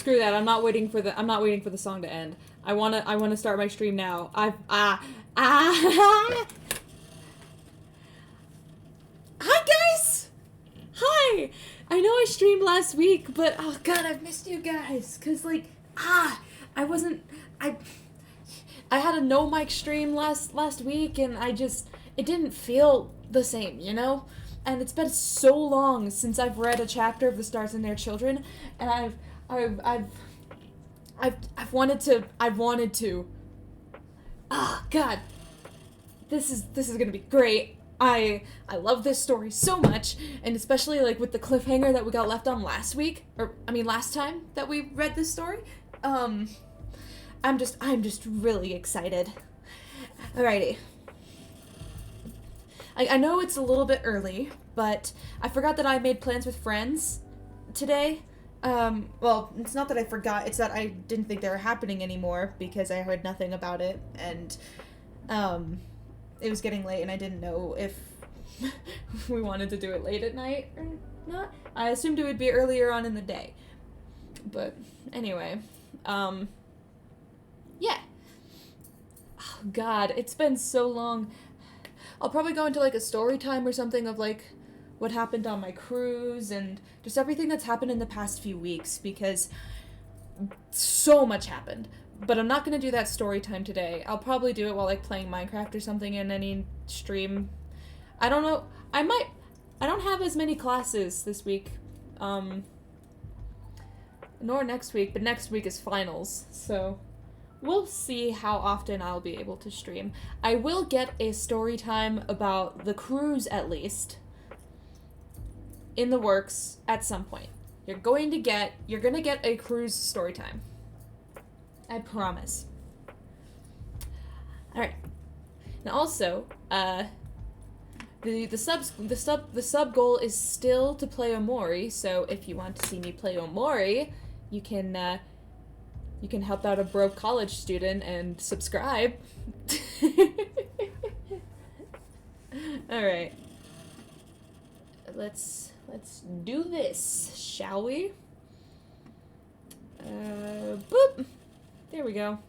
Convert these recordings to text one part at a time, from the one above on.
screw that. I'm not waiting for the song to end. I wanna start my stream now. Hi guys! Hi! I know I streamed last week, but oh god, I've missed you guys. Cause like, I had a no mic stream last week and it didn't feel the same, you know? And it's been so long since I've read a chapter of The Stars and Their Children, and I've wanted to. Ah, God. This is gonna be great. I love this story so much, and especially like with the cliffhanger that we got left on last time that we read this story. I'm just really excited. Alrighty. I know it's a little bit early, but I forgot that I made plans with friends today. Well, it's not that I forgot, it's that I didn't think they were happening anymore because I heard nothing about it, and, it was getting late and I didn't know if we wanted to do it late at night or not. I assumed it would be earlier on in the day. But, anyway, yeah. Oh, God, it's been so long. I'll probably go into, like, a story time or something of, like, what happened on my cruise and just everything that's happened in the past few weeks, because so much happened. But I'm not going to do that story time today. I'll probably do it while, like, playing Minecraft or something in any stream. I don't know. I don't have as many classes this week. Nor next week, but next week is finals, so we'll see how often I'll be able to stream. I will get a story time about the cruise, at least, in the works at some point. You're gonna get a cruise story time. I promise. Alright. And also, the sub goal is still to play Omori, so if you want to see me play Omori, you can help out a broke college student and subscribe. Alright. Let's do this, shall we? Boop! There we go.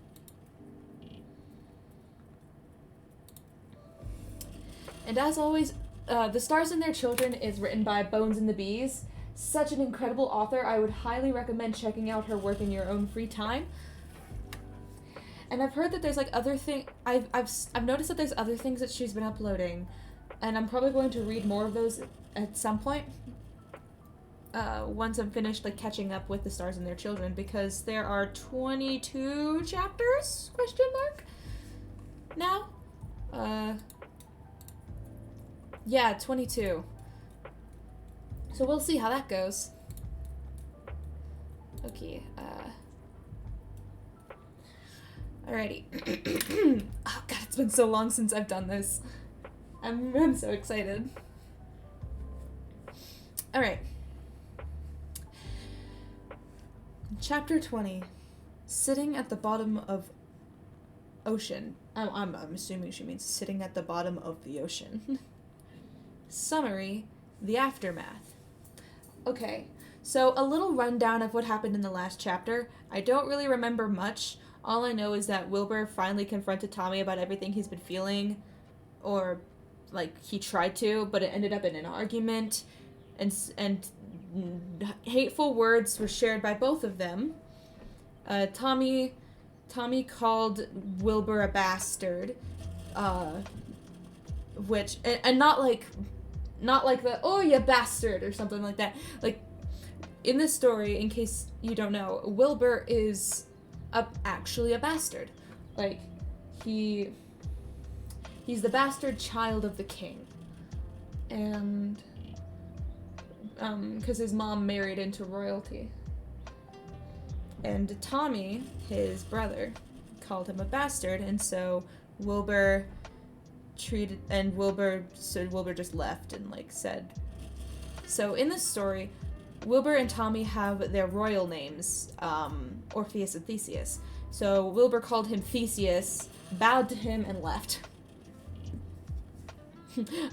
And as always, The Stars and Their Children is written by Bones and the Bees. Such an incredible author. I would highly recommend checking out her work in your own free time. And I've heard that there's like other I've noticed that there's other things that she's been uploading, and I'm probably going to read more of those at some point. Once I'm finished like catching up with The Stars and Their Children, because there are 22 chapters? Question mark? Now? Yeah, 22. So we'll see how that goes. Okay, alrighty. Oh god, it's been so long since I've done this. I'm so excited. Alright. Chapter 20. Sitting at the bottom of ocean. I'm assuming she means sitting at the bottom of the ocean. Summary. The aftermath. Okay, so a little rundown of what happened in the last chapter. I don't really remember much. All I know is that Wilbur finally confronted Tommy about everything he's been feeling, or, like, he tried to, but it ended up in an argument, and hateful words were shared by both of them. Tommy called Wilbur a bastard, which, and not like the, oh, you bastard, or something like that. Like, in this story, in case you don't know, Wilbur is actually a bastard. Like, he's the bastard child of the king. And, because his mom married into royalty. And Tommy, his brother, called him a bastard, and so Wilbur just left and, like, said. So in this story, Wilbur and Tommy have their royal names, Orpheus and Theseus. So Wilbur called him Theseus, bowed to him, and left.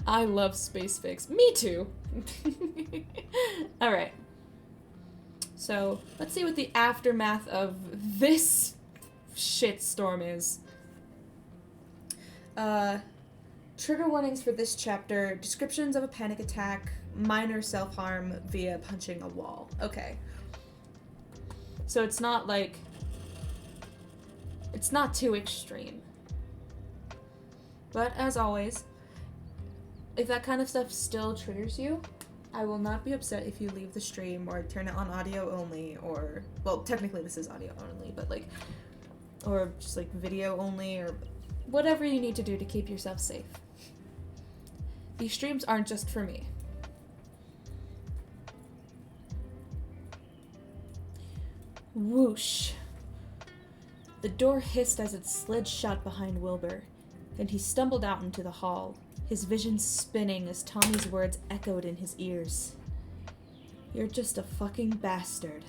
I love space fics. Me too. Alright. So, let's see what the aftermath of this shitstorm is. Trigger warnings for this chapter: descriptions of a panic attack, minor self-harm via punching a wall. Okay. So it's not like... it's not too extreme. But as always, if that kind of stuff still triggers you, I will not be upset if you leave the stream or turn it on audio only, or... well, technically this is audio only, but like... or just like video only, or whatever you need to do to keep yourself safe. These streams aren't just for me. Whoosh. The door hissed as it slid shut behind Wilbur, and he stumbled out into the hall, his vision spinning as Tommy's words echoed in his ears. "You're just a fucking bastard."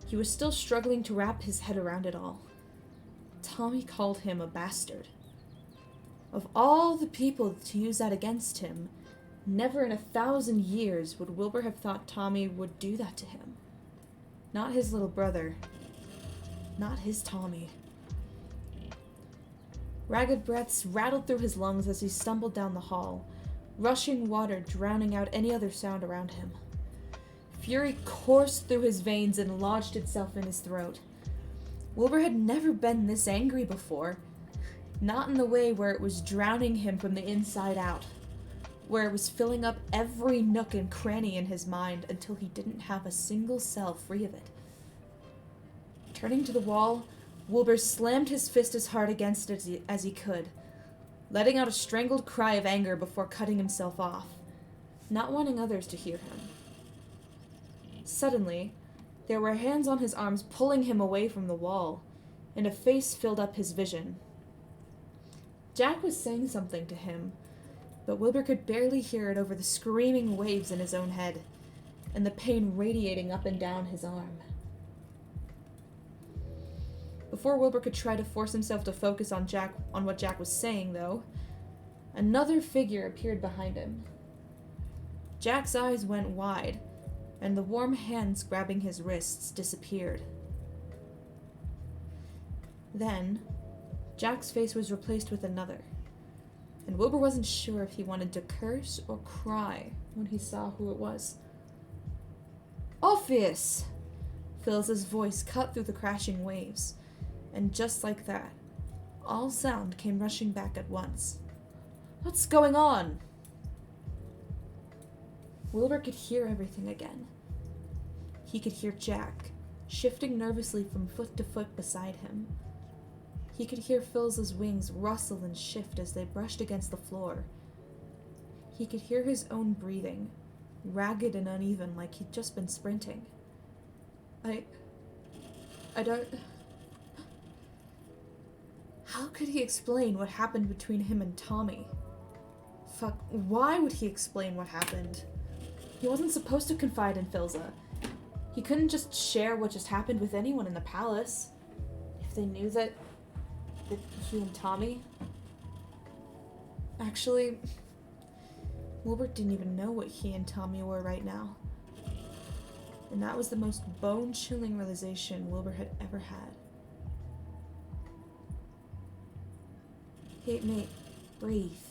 He was still struggling to wrap his head around it all. Tommy called him a bastard. Of all the people to use that against him, never in 1,000 years would Wilbur have thought Tommy would do that to him. Not his little brother. Not his Tommy. Ragged breaths rattled through his lungs as he stumbled down the hall, rushing water drowning out any other sound around him. Fury coursed through his veins and lodged itself in his throat. Wilbur had never been this angry before. Not in the way where it was drowning him from the inside out, where it was filling up every nook and cranny in his mind until he didn't have a single cell free of it. Turning to the wall, Wilbur slammed his fist as hard against it as he could, letting out a strangled cry of anger before cutting himself off, not wanting others to hear him. Suddenly, there were hands on his arms pulling him away from the wall, and a face filled up his vision. Jack was saying something to him, but Wilbur could barely hear it over the screaming waves in his own head, and the pain radiating up and down his arm. Before Wilbur could try to force himself to focus on what Jack was saying, though, another figure appeared behind him. Jack's eyes went wide, and the warm hands grabbing his wrists disappeared. Then, Jack's face was replaced with another, and Wilbur wasn't sure if he wanted to curse or cry when he saw who it was. "Orpheus!" Phyllis's voice cut through the crashing waves, and just like that, all sound came rushing back at once. "What's going on?" Wilbur could hear everything again. He could hear Jack, shifting nervously from foot to foot beside him. He could hear Phyllis's wings rustle and shift as they brushed against the floor. He could hear his own breathing, ragged and uneven like he'd just been sprinting. I don't... How could he explain what happened between him and Tommy? Fuck, why would he explain what happened? He wasn't supposed to confide in Philza. He couldn't just share what just happened with anyone in the palace. If they knew that he and Tommy... Actually, Wilbur didn't even know what he and Tommy were right now. And that was the most bone-chilling realization Wilbur had ever had. "Hey, mate, breathe."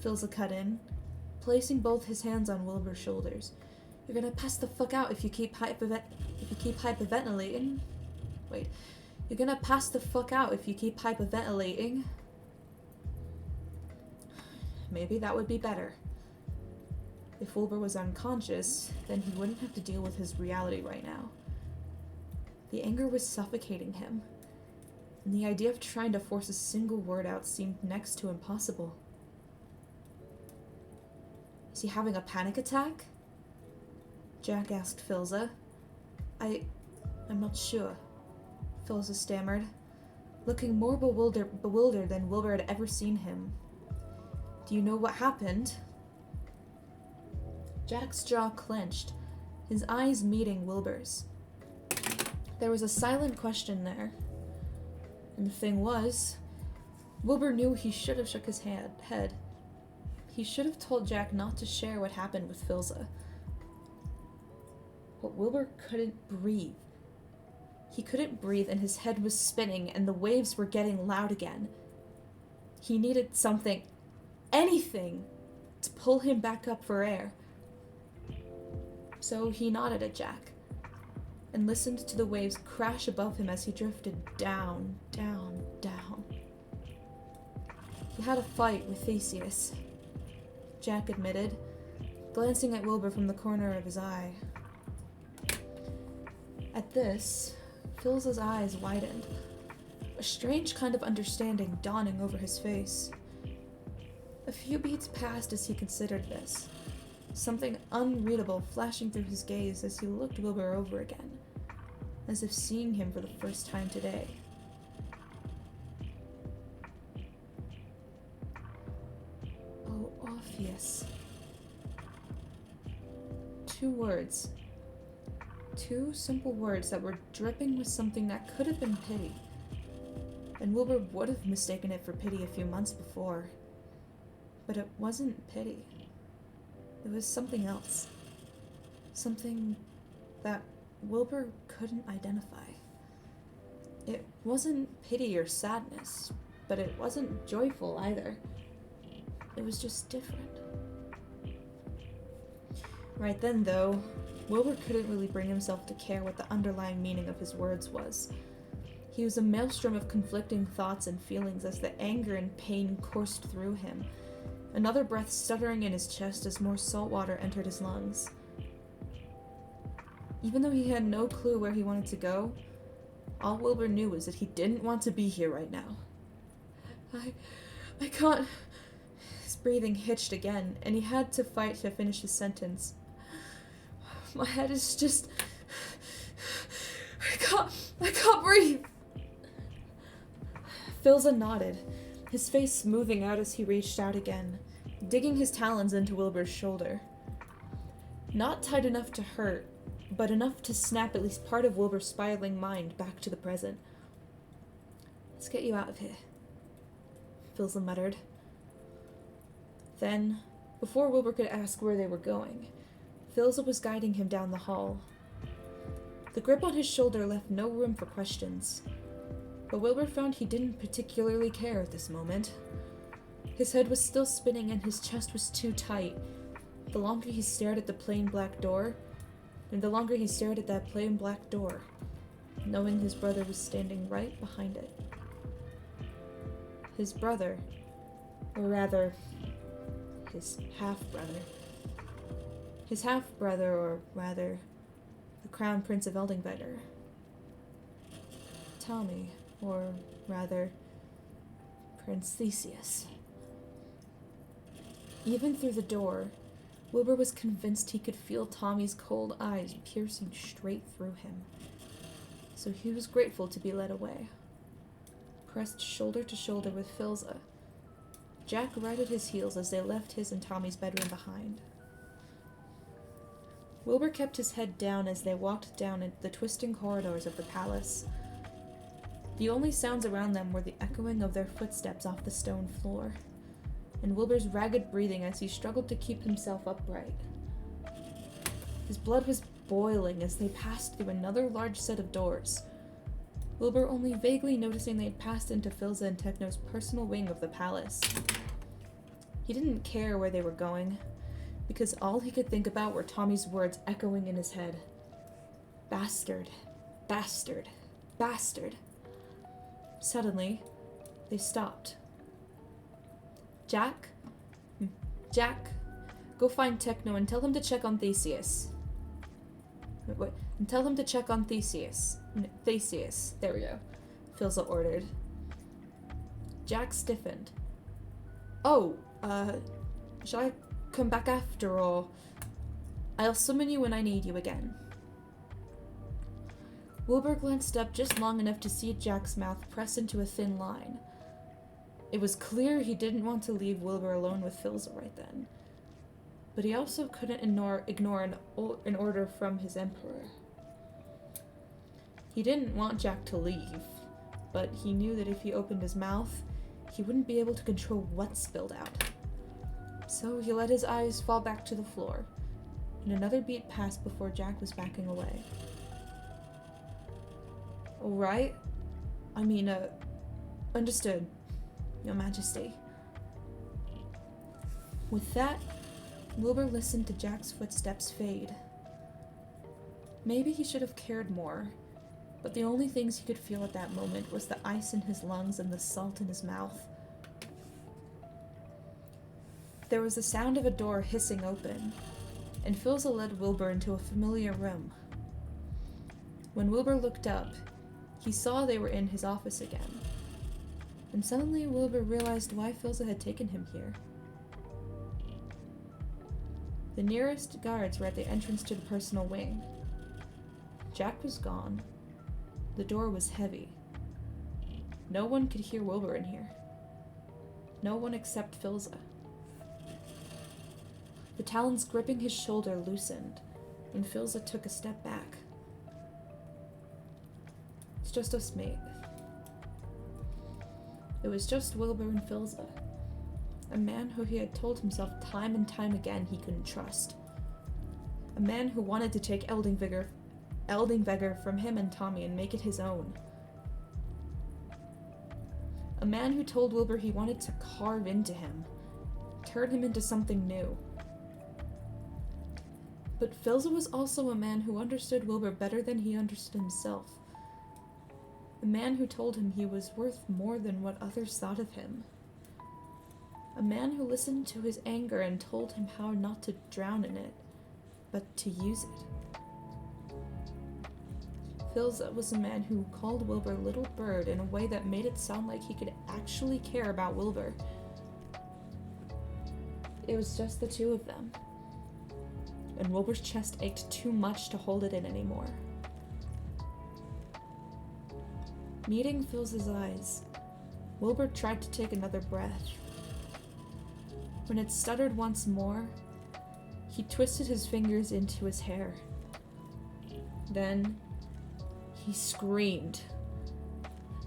Philza cut in, placing both his hands on Wilbur's shoulders. "You're gonna pass the fuck out if you keep hyperventilating. Wait. You're gonna pass the fuck out if you keep hyperventilating." Maybe that would be better. If Wilbur was unconscious, then he wouldn't have to deal with his reality right now. The anger was suffocating him, and the idea of trying to force a single word out seemed next to impossible. "Is he having a panic attack?" Jack asked Philza. I'm not sure," Philza stammered, looking more bewildered than Wilbur had ever seen him. "Do you know what happened?" Jack's jaw clenched, his eyes meeting Wilbur's. There was a silent question there. And the thing was, Wilbur knew he should have shook his head. He should have told Jack not to share what happened with Philza. But Wilbur couldn't breathe. He couldn't breathe, and his head was spinning, and the waves were getting loud again. He needed something, anything, to pull him back up for air. So he nodded at Jack, and listened to the waves crash above him as he drifted down, down, down. He had a fight with Theseus, Jack admitted, glancing at Wilbur from the corner of his eye. At this, Phil's eyes widened, a strange kind of understanding dawning over his face. A few beats passed as he considered this, something unreadable flashing through his gaze as he looked Wilbur over again, as if seeing him for the first time today. Oh, Orpheus. 2 words. 2 simple words that were dripping with something that could have been pity. And Wilbur would have mistaken it for pity a few months before. But it wasn't pity. It was something else. Something that Wilbur couldn't identify. It wasn't pity or sadness, but it wasn't joyful either. It was just different. Right then, though, Wilbur couldn't really bring himself to care what the underlying meaning of his words was. He was a maelstrom of conflicting thoughts and feelings as the anger and pain coursed through him, another breath stuttering in his chest as more salt water entered his lungs. Even though he had no clue where he wanted to go, all Wilbur knew was that he didn't want to be here right now. I can't... His breathing hitched again, and he had to fight to finish his sentence. My head is just... I can't breathe! Philza nodded, his face smoothing out as he reached out again, digging his talons into Wilbur's shoulder. Not tight enough to hurt, but enough to snap at least part of Wilbur's spiraling mind back to the present. Let's get you out of here, Philza muttered. Then, before Wilbur could ask where they were going, Philza was guiding him down the hall. The grip on his shoulder left no room for questions, but Wilbur found he didn't particularly care at this moment. His head was still spinning and his chest was too tight. The longer he stared at the plain black door, and the longer he stared at that plain black door, knowing his brother was standing right behind it. His brother, or rather, his half-brother. His half-brother, or rather, the Crown Prince of Eldingvedder. Tommy, or rather, Prince Theseus. Even through the door, Wilbur was convinced he could feel Tommy's cold eyes piercing straight through him. So he was grateful to be led away. Pressed shoulder to shoulder with Philza, Jack right at his heels as they left his and Tommy's bedroom behind. Wilbur kept his head down as they walked down into the twisting corridors of the palace. The only sounds around them were the echoing of their footsteps off the stone floor, and Wilbur's ragged breathing as he struggled to keep himself upright. His blood was boiling as they passed through another large set of doors, Wilbur only vaguely noticing they'd passed into Philza and Techno's personal wing of the palace. He didn't care where they were going, because all he could think about were Tommy's words echoing in his head. Bastard, bastard, bastard. Suddenly, they stopped. Jack, go find Techno and tell him to check on Theseus. Wait, and tell him to check on Theseus. Theseus, there we go, Philza ordered. Jack stiffened. Oh, shall I come back after, or I'll summon you when I need you again. Wilbur glanced up just long enough to see Jack's mouth press into a thin line. It was clear he didn't want to leave Wilbur alone with Philza right then, but he also couldn't ignore an order from his emperor. He didn't want Jack to leave, but he knew that if he opened his mouth, he wouldn't be able to control what spilled out. So he let his eyes fall back to the floor, and another beat passed before Jack was backing away. Alright. I mean, understood, Your Majesty. With that, Wilbur listened to Jack's footsteps fade. Maybe he should have cared more, but the only things he could feel at that moment was the ice in his lungs and the salt in his mouth. There was the sound of a door hissing open, and Philza led Wilbur into a familiar room. When Wilbur looked up, he saw they were in his office again, and suddenly Wilbur realized why Philza had taken him here. The nearest guards were at the entrance to the personal wing. Jack was gone. The door was heavy. No one could hear Wilbur in here. No one except Philza. The talons gripping his shoulder loosened, and Philza took a step back. It's just us, mate. It was just Wilbur and Philza, a man who he had told himself time and time again he couldn't trust. A man who wanted to take Eldingvegr from him and Tommy and make it his own. A man who told Wilbur he wanted to carve into him, turn him into something new. But Philza was also a man who understood Wilbur better than he understood himself. A man who told him he was worth more than what others thought of him. A man who listened to his anger and told him how not to drown in it, but to use it. Philza was a man who called Wilbur Little Bird in a way that made it sound like he could actually care about Wilbur. It was just the two of them, and Wilbur's chest ached too much to hold it in anymore. Meeting Philza's eyes, Wilbur tried to take another breath. When it stuttered once more, he twisted his fingers into his hair. Then, he screamed.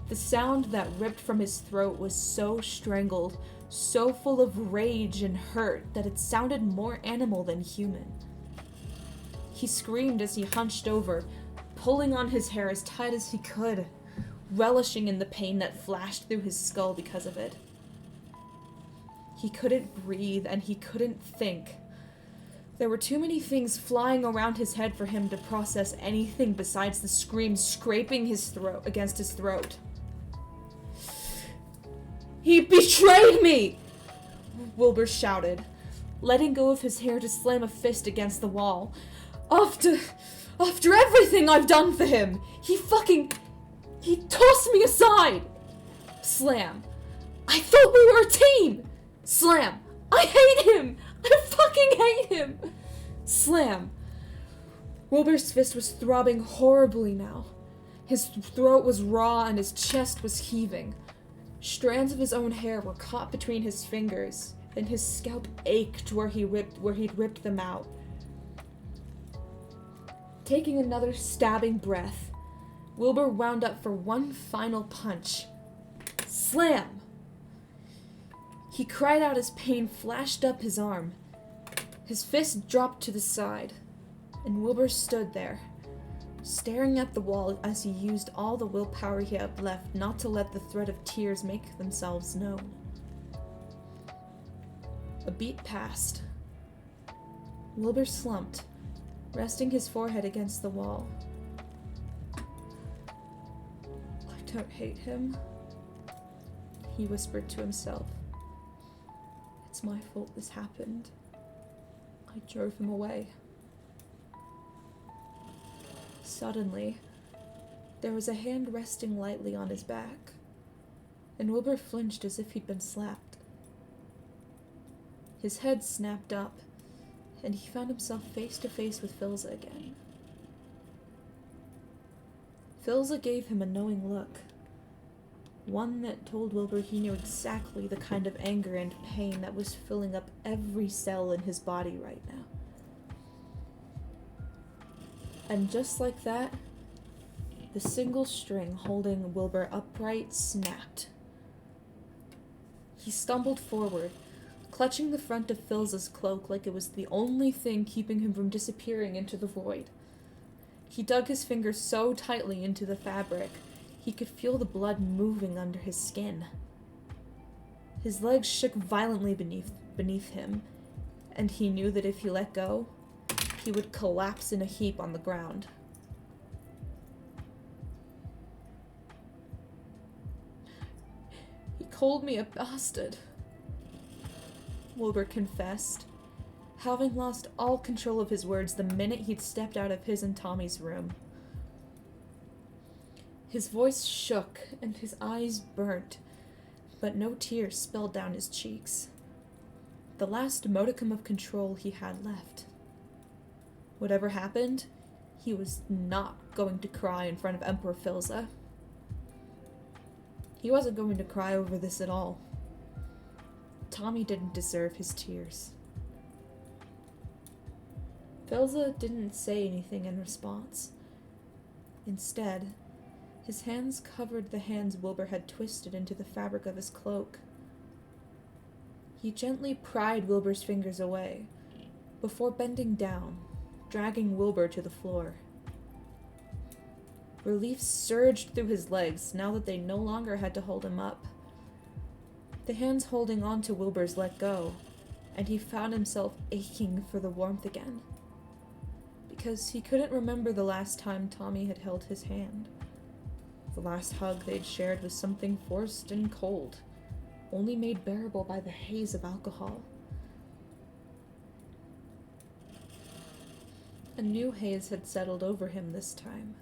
The sound that ripped from his throat was so strangled, so full of rage and hurt, that it sounded more animal than human. He screamed as he hunched over, pulling on his hair as tight as he could, relishing in the pain that flashed through his skull because of it. He couldn't breathe, and he couldn't think. There were too many things flying around his head for him to process anything besides the scream scraping his throat against his throat. "He betrayed me!" Wilbur shouted, letting go of his hair to slam a fist against the wall. After everything I've done for him, he tossed me aside! Slam. I thought we were a team! Slam. I hate him! I fucking hate him! Slam. Wilbur's fist was throbbing horribly now. His throat was raw and his chest was heaving. Strands of his own hair were caught between his fingers, and his scalp ached where he'd ripped them out. Taking another stabbing breath, Wilbur wound up for one final punch. Slam! He cried out as pain flashed up his arm. His fist dropped to the side, and Wilbur stood there, staring at the wall as he used all the willpower he had left not to let the threat of tears make themselves known. A beat passed. Wilbur slumped, resting his forehead against the wall. I don't hate him, he whispered to himself. It's my fault this happened. I drove him away. Suddenly, there was a hand resting lightly on his back, and Wilbur flinched as if he'd been slapped. His head snapped up, and he found himself face to face with Philza again. Philza gave him a knowing look, one that told Wilbur he knew exactly the kind of anger and pain that was filling up every cell in his body right now. And just like that, the single string holding Wilbur upright snapped. He stumbled forward, clutching the front of Phil's cloak like it was the only thing keeping him from disappearing into the void. He dug his fingers so tightly into the fabric, he could feel the blood moving under his skin. His legs shook violently beneath him, and he knew that if he let go, he would collapse in a heap on the ground. He called me a bastard, Wilbur confessed, having lost all control of his words the minute he'd stepped out of his and Tommy's room. His voice shook and his eyes burnt, but no tears spilled down his cheeks. The last modicum of control he had left. Whatever happened, he was not going to cry in front of Emperor Philza. He wasn't going to cry over this at all. Tommy didn't deserve his tears. Philza didn't say anything in response. Instead, his hands covered the hands Wilbur had twisted into the fabric of his cloak. He gently pried Wilbur's fingers away, before bending down, dragging Wilbur to the floor. Relief surged through his legs now that they no longer had to hold him up. The hands holding on to Wilbur's let go, and he found himself aching for the warmth again. Because he couldn't remember the last time Tommy had held his hand. The last hug they'd shared was something forced and cold, only made bearable by the haze of alcohol. A new haze had settled over him this time.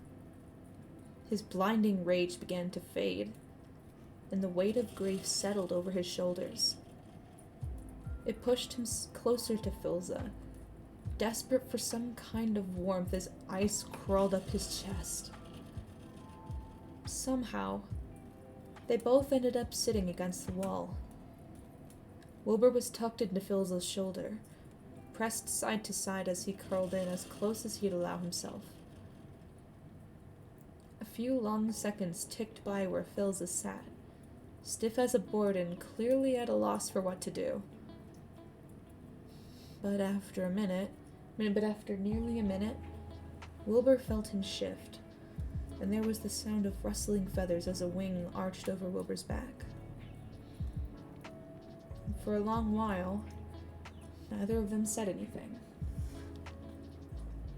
His blinding rage began to fade, and the weight of grief settled over his shoulders. It pushed him closer to Philza, desperate for some kind of warmth as ice crawled up his chest. Somehow, they both ended up sitting against the wall. Wilbur was tucked into Philza's shoulder, pressed side to side as he curled in as close as he'd allow himself. A few long seconds ticked by where Philza sat, stiff as a board and clearly at a loss for what to do. But after nearly a minute, Wilbur felt him shift, and there was the sound of rustling feathers as a wing arched over Wilbur's back. For a long while, neither of them said anything.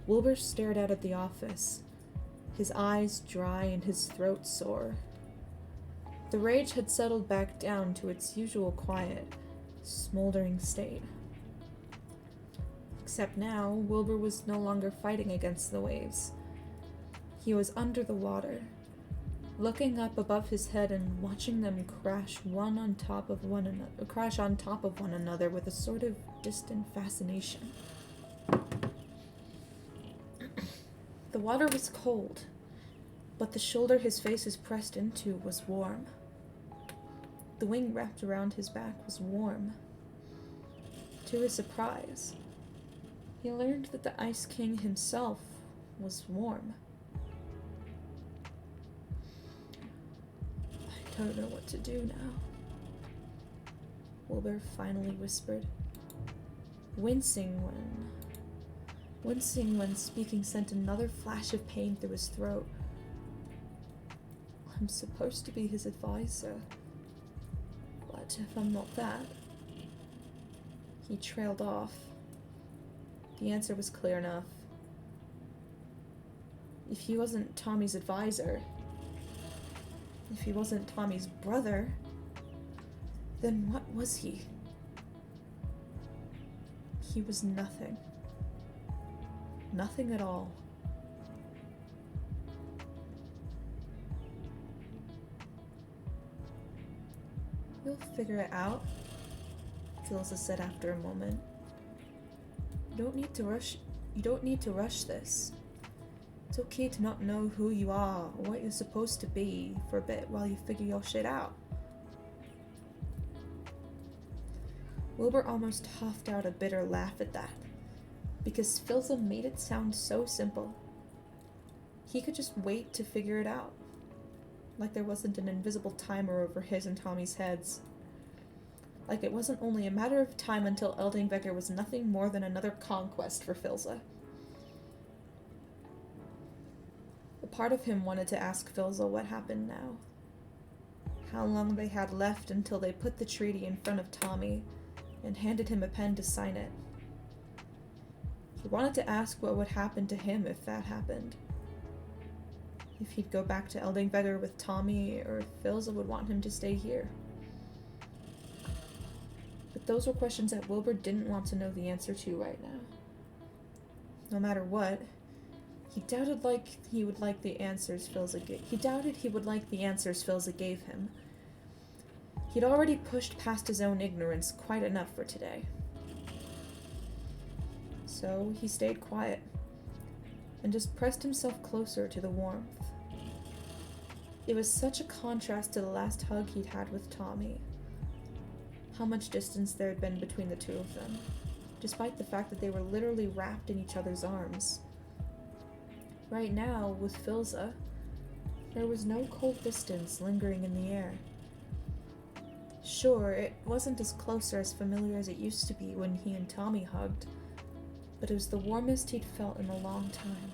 Wilbur stared out at the office, his eyes dry and his throat sore. The rage had settled back down to its usual quiet, smoldering state. Except now, Wilbur was no longer fighting against the waves. He was under the water, looking up above his head and watching them crash on top of one another with a sort of distant fascination. The water was cold, but the shoulder his face was pressed into was warm. The wing wrapped around his back was warm. To his surprise, he learned that the Ice King himself was warm. I don't know what to do now, Wilbur finally whispered, wincing when speaking sent another flash of pain through his throat. I'm supposed to be his advisor. What if I'm not that? He trailed off. The answer was clear enough. If he wasn't Tommy's advisor, if he wasn't Tommy's brother, then what was he? He was nothing. Nothing at all. You'll figure it out, Philza said after a moment. You don't need to rush this. It's okay to not know who you are or what you're supposed to be for a bit while you figure your shit out. Wilbur almost huffed out a bitter laugh at that, because Philza made it sound so simple. He could just wait to figure it out, like there wasn't an invisible timer over his and Tommy's heads. like it wasn't only a matter of time until Eldingvegr was nothing more than another conquest for Filza. A part of him wanted to ask Filza what happened now. How long they had left until they put the treaty in front of Tommy and handed him a pen to sign it. He wanted to ask what would happen to him if that happened. If he'd go back to Eldingvegr with Tommy, or if Filza would want him to stay here. But those were questions that Wilbur didn't want to know the answer to right now. No matter what, he doubted he would like the answers Filza gave him. He'd already pushed past his own ignorance quite enough for today. So he stayed quiet and just pressed himself closer to the warmth. It was such a contrast to the last hug he'd had with Tommy. How much distance there had been between the two of them, despite the fact that they were literally wrapped in each other's arms. Right now, with Filza, there was no cold distance lingering in the air. Sure, it wasn't as close or as familiar as it used to be when he and Tommy hugged, but it was the warmest he'd felt in a long time.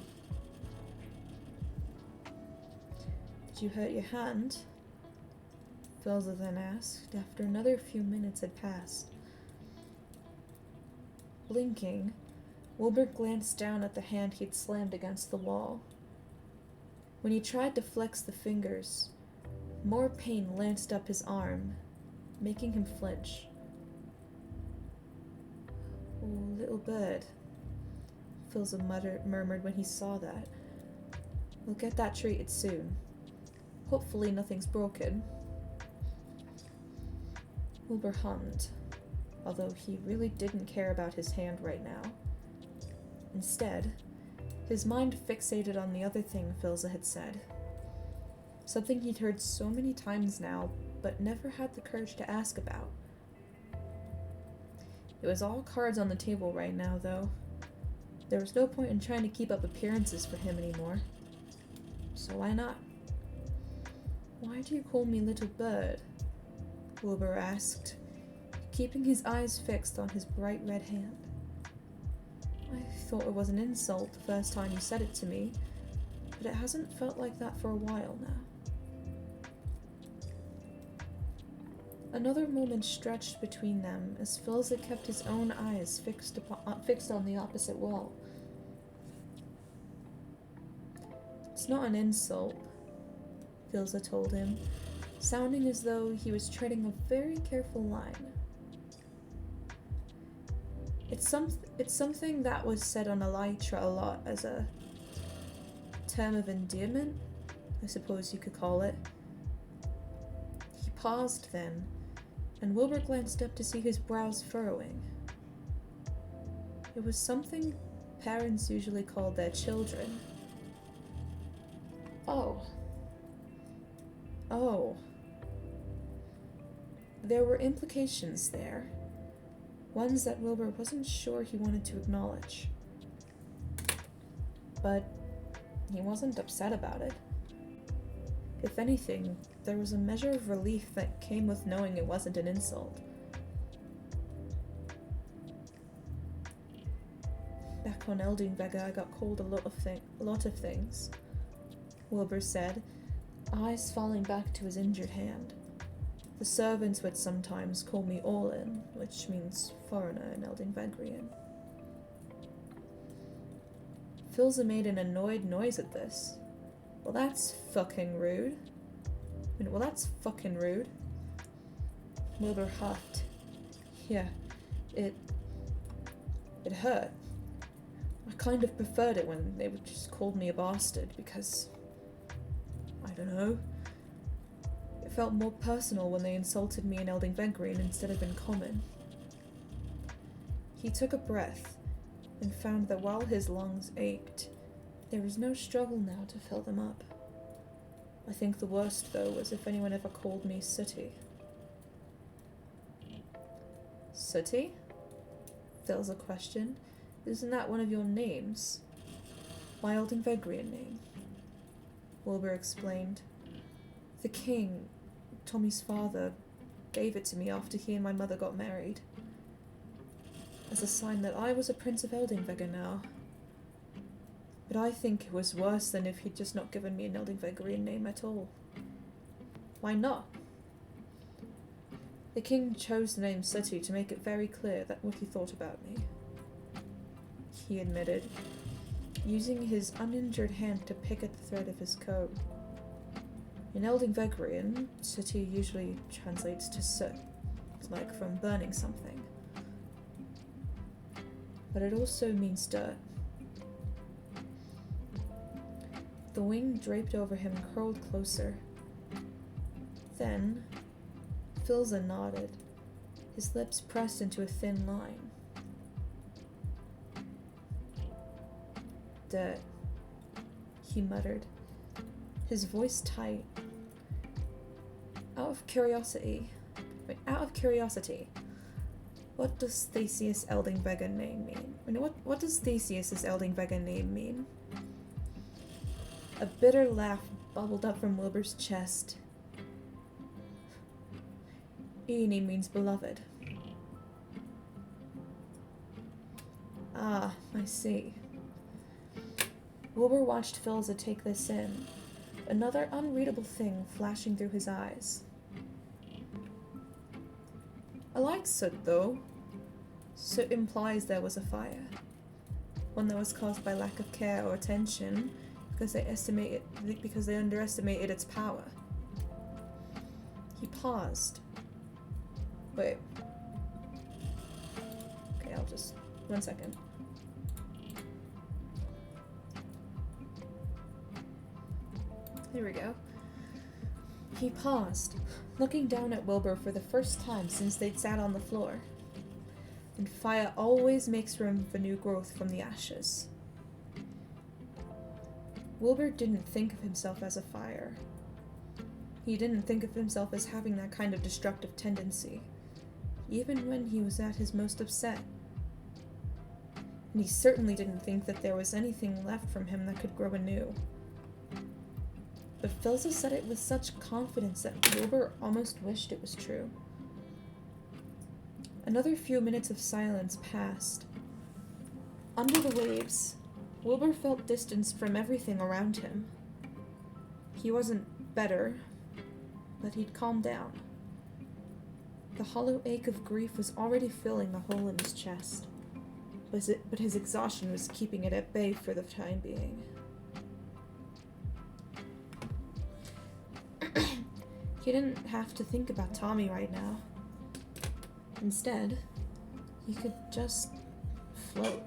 "Did you hurt your hand?" Filza then asked, after another few minutes had passed. Blinking, Wilbur glanced down at the hand he'd slammed against the wall. When he tried to flex the fingers, more pain lanced up his arm, making him flinch. "Oh, little bird," Filza murmured when he saw that. "We'll get that treated soon. Hopefully nothing's broken." Wilbur hummed, although he really didn't care about his hand right now. Instead, his mind fixated on the other thing Filza had said. Something he'd heard so many times now, but never had the courage to ask about. It was all cards on the table right now, though. There was no point in trying to keep up appearances for him anymore. So why not? "Why do you call me little bird?" Wilbur asked, keeping his eyes fixed on his bright red hand. "I thought it was an insult the first time you said it to me, but it hasn't felt like that for a while now." Another moment stretched between them as Filza kept his own eyes fixed on the opposite wall. "It's not an insult," Filza told him, sounding as though he was treading a very careful line. It's something that was said on Elytra a lot as a term of endearment, I suppose you could call it. He paused then, and Wilbur glanced up to see his brows furrowing. It was something parents usually called their children. Oh. There were implications there, ones that Wilbur wasn't sure he wanted to acknowledge. But he wasn't upset about it. If anything, there was a measure of relief that came with knowing it wasn't an insult. "Back on Eldingvegr, I got called a lot of things," Wilbur said, eyes falling back to his injured hand. "The servants would sometimes call me Orlin, which means foreigner in Eldingvegrian." Filza made an annoyed noise at this. Well, that's fucking rude. Wilbur huffed. "Yeah, it hurt. I kind of preferred it when they just called me a bastard, because, I don't know, it felt more personal when they insulted me in Eldingvegrian instead of in common." He took a breath and found that while his lungs ached, there was no struggle now to fill them up. "I think the worst, though, was if anyone ever called me Sooty." "Sooty?" Filza questioned. "Isn't that one of your names?" "My Eldingvegrian name," Wilbur explained. "The king, Tommy's father, gave it to me after he and my mother got married. As a sign that I was a Prince of Eldingvegger now. But I think it was worse than if he'd just not given me an Eldingveggerian name at all. Why not? The king chose the name Sooty to make it very clear that what he thought about me. He admitted, using his uninjured hand to pick at the thread of his coat. In Eldingveggerian, Sooty usually translates to soot, like from burning something. But it also means dirt. The wing draped over him curled closer. Then, Filza nodded, his lips pressed into a thin line. Dirt, he muttered, his voice tight. Out of curiosity, what does Theseus' Eldingvegger name mean? What does Theseus' Eldingvegger name mean? A bitter laugh bubbled up from Wilbur's chest. Eni means beloved. Ah, I see. Wilbur watched Filza take this in, another unreadable thing flashing through his eyes. I like soot, though. Soot implies there was a fire. One that was caused by lack of care or attention, because they underestimated its power. He paused. Wait. Okay, I'll just... 1 second. There we go. He paused, looking down at Wilbur for the first time since they'd sat on the floor. And fire always makes room for new growth from the ashes. Wilbur didn't think of himself as a fire. He didn't think of himself as having that kind of destructive tendency, even when he was at his most upset. And he certainly didn't think that there was anything left from him that could grow anew. But Filza said it with such confidence that Wilbur almost wished it was true. Another few minutes of silence passed. Under the waves, Wilbur felt distanced from everything around him. He wasn't better, but he'd calmed down. The hollow ache of grief was already filling the hole in his chest, but his exhaustion was keeping it at bay for the time being. He didn't have to think about Tommy right now. Instead, he could just float.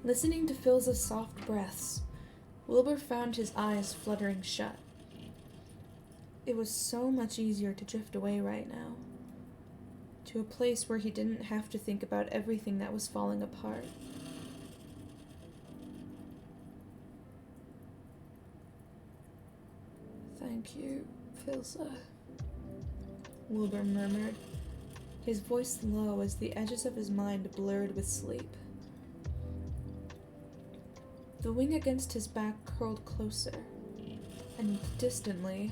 Listening to Filza's soft breaths, Wilbur found his eyes fluttering shut. It was so much easier to drift away right now, to a place where he didn't have to think about everything that was falling apart. Thank you, Filza, Wilbur murmured, his voice low as the edges of his mind blurred with sleep. The wing against his back curled closer, and distantly,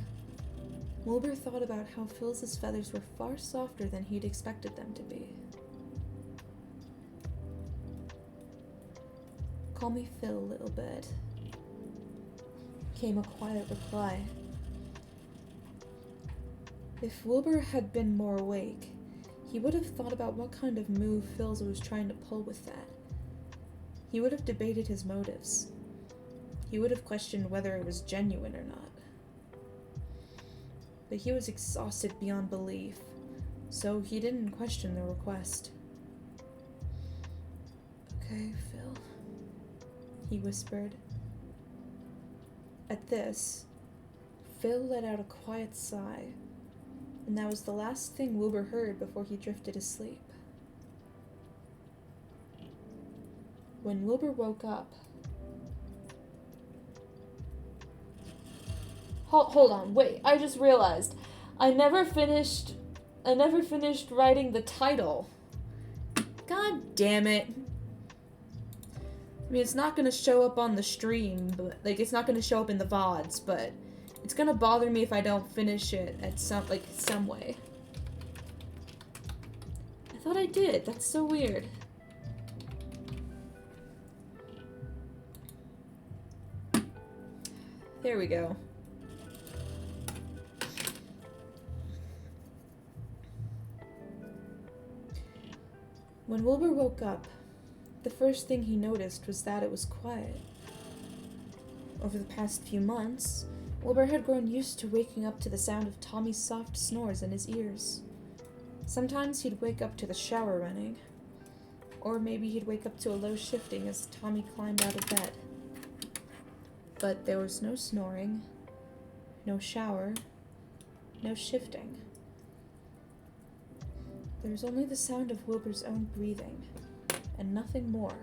Wilbur thought about how Filza's feathers were far softer than he'd expected them to be. Call me Phil, little bird, came a quiet reply. If Wilbur had been more awake, he would have thought about what kind of move Filza was trying to pull with that. He would have debated his motives. He would have questioned whether it was genuine or not. But he was exhausted beyond belief, so he didn't question the request. Okay, Phil, he whispered. At this, Phil let out a quiet sigh, and that was the last thing Wilbur heard before he drifted asleep. When Wilbur woke up... Hold on, wait, I just realized. I never finished writing the title. God damn it. I mean, it's not gonna show up on the stream, but, like, it's not gonna show up in the VODs, but it's gonna bother me if I don't finish it at some way. I thought I did. That's so weird. There we go. When Wilbur woke up, the first thing he noticed was that it was quiet. Over the past few months, Wilbur had grown used to waking up to the sound of Tommy's soft snores in his ears. Sometimes he'd wake up to the shower running, or maybe he'd wake up to a low shifting as Tommy climbed out of bed. But there was no snoring, no shower, no shifting. There was only the sound of Wilbur's own breathing, and nothing more.